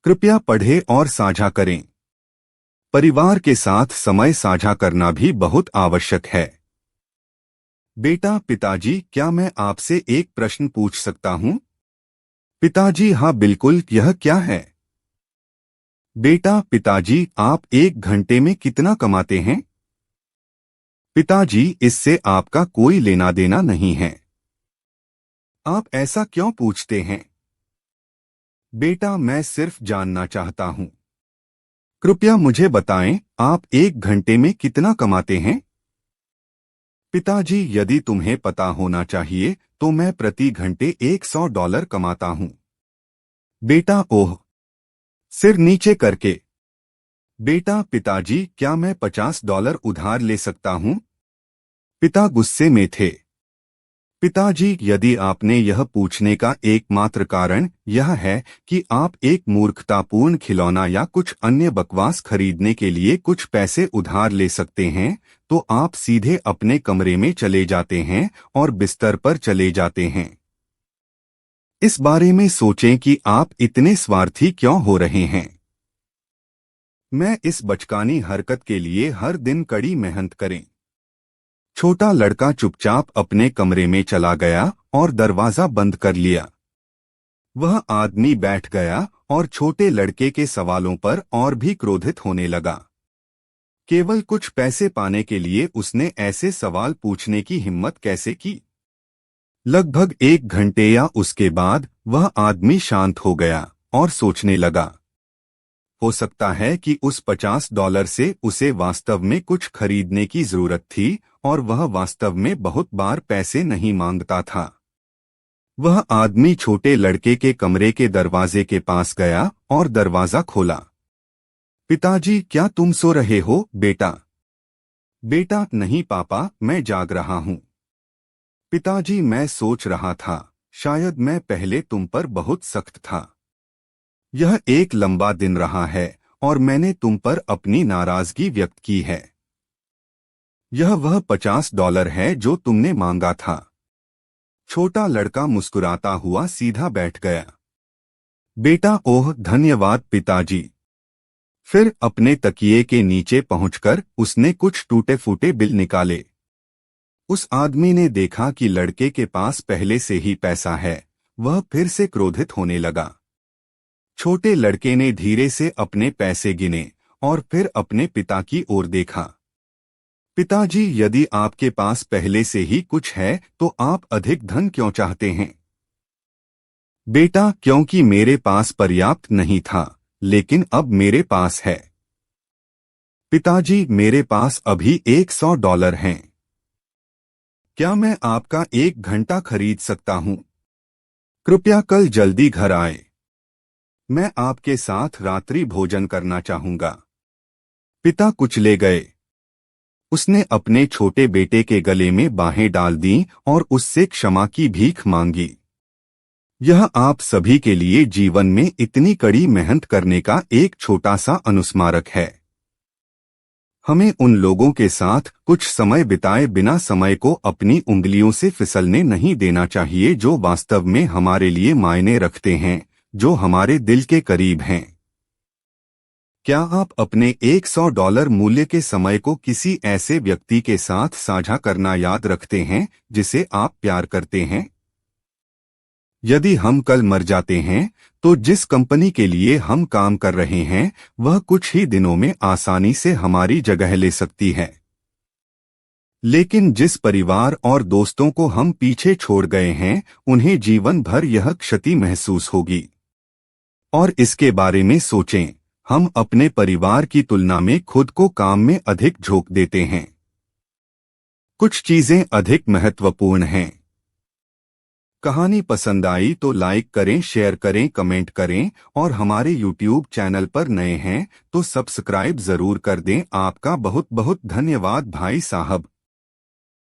कृपया पढ़ें और साझा करें। परिवार के साथ समय साझा करना भी बहुत आवश्यक है। बेटा, पिताजी, क्या मैं आपसे एक प्रश्न पूछ सकता हूँ? पिताजी, हाँ बिल्कुल, यह क्या है? बेटा, पिताजी, आप एक घंटे में कितना कमाते हैं? पिताजी, इससे आपका कोई लेना देना नहीं है। आप ऐसा क्यों पूछते हैं? बेटा, मैं सिर्फ जानना चाहता हूँ। कृपया मुझे बताएं, आप एक घंटे में कितना कमाते हैं? पिताजी, यदि तुम्हें पता होना चाहिए तो मैं प्रति घंटे $100 कमाता हूँ। बेटा, ओह! सिर नीचे करके। बेटा, पिताजी, क्या मैं $50 उधार ले सकता हूँ? पिता गुस्से में थे। पिताजी, यदि आपने यह पूछने का एकमात्र कारण यह है कि आप एक मूर्खतापूर्ण खिलौना या कुछ अन्य बकवास खरीदने के लिए कुछ पैसे उधार ले सकते हैं, तो आप सीधे अपने कमरे में चले जाते हैं और बिस्तर पर चले जाते हैं। इस बारे में सोचें कि आप इतने स्वार्थी क्यों हो रहे हैं। मैं इस बचकानी हरकत के लिए हर दिन कड़ी मेहनत करें। छोटा लड़का चुपचाप अपने कमरे में चला गया और दरवाजा बंद कर लिया। वह आदमी बैठ गया और छोटे लड़के के सवालों पर और भी क्रोधित होने लगा। केवल कुछ पैसे पाने के लिए उसने ऐसे सवाल पूछने की हिम्मत कैसे की? लगभग एक घंटे या उसके बाद वह आदमी शांत हो गया और सोचने लगा। हो सकता है कि उस $50 से उसे वास्तव में कुछ खरीदने की जरूरत थी और वह वास्तव में बहुत बार पैसे नहीं मांगता था। वह आदमी छोटे लड़के के कमरे के दरवाजे के पास गया और दरवाजा खोला। पिताजी, क्या तुम सो रहे हो, बेटा? बेटा, नहीं पापा, मैं जाग रहा हूँ। पिताजी, मैं सोच रहा था, शायद मैं पहले तुम पर बहुत सख्त था। यह एक लंबा दिन रहा है और मैंने तुम पर अपनी नाराजगी व्यक्त की है। यह वह $50 है जो तुमने मांगा था। छोटा लड़का मुस्कुराता हुआ सीधा बैठ गया। बेटा, ओह धन्यवाद पिताजी। फिर अपने तकिए के नीचे पहुंचकर उसने कुछ टूटे फूटे बिल निकाले। उस आदमी ने देखा कि लड़के के पास पहले से ही पैसा है। वह फिर से क्रोधित होने लगा। छोटे लड़के ने धीरे से अपने पैसे गिने और फिर अपने पिता की ओर देखा। पिताजी, यदि आपके पास पहले से ही कुछ है तो आप अधिक धन क्यों चाहते हैं? बेटा, क्योंकि मेरे पास पर्याप्त नहीं था, लेकिन अब मेरे पास है। पिताजी, मेरे पास अभी $100 हैं। क्या मैं आपका एक घंटा खरीद सकता हूँ? कृपया कल जल्दी घर आए। मैं आपके साथ रात्रि भोजन करना चाहूंगा। पिता कुचले गए। उसने अपने छोटे बेटे के गले में बाहें डाल दीं और उससे क्षमा की भीख मांगी। यह आप सभी के लिए जीवन में इतनी कड़ी मेहनत करने का एक छोटा सा अनुस्मारक है। हमें उन लोगों के साथ कुछ समय बिताए बिना समय को अपनी उंगलियों से फिसलने नहीं देना चाहिए जो वास्तव में हमारे लिए मायने रखते हैं, जो हमारे दिल के करीब हैं। क्या आप अपने $100 मूल्य के समय को किसी ऐसे व्यक्ति के साथ साझा करना याद रखते हैं जिसे आप प्यार करते हैं? यदि हम कल मर जाते हैं तो जिस कंपनी के लिए हम काम कर रहे हैं वह कुछ ही दिनों में आसानी से हमारी जगह ले सकती है। लेकिन जिस परिवार और दोस्तों को हम पीछे छोड़ गए हैं उन्हें जीवन भर यह क्षति महसूस होगी। और इसके बारे में सोचें, हम अपने परिवार की तुलना में खुद को काम में अधिक झोंक देते हैं। कुछ चीजें अधिक महत्वपूर्ण हैं। कहानी पसंद आई तो लाइक करें, शेयर करें, कमेंट करें और हमारे YouTube चैनल पर नए हैं तो सब्सक्राइब जरूर कर दें। आपका बहुत बहुत धन्यवाद भाई साहब।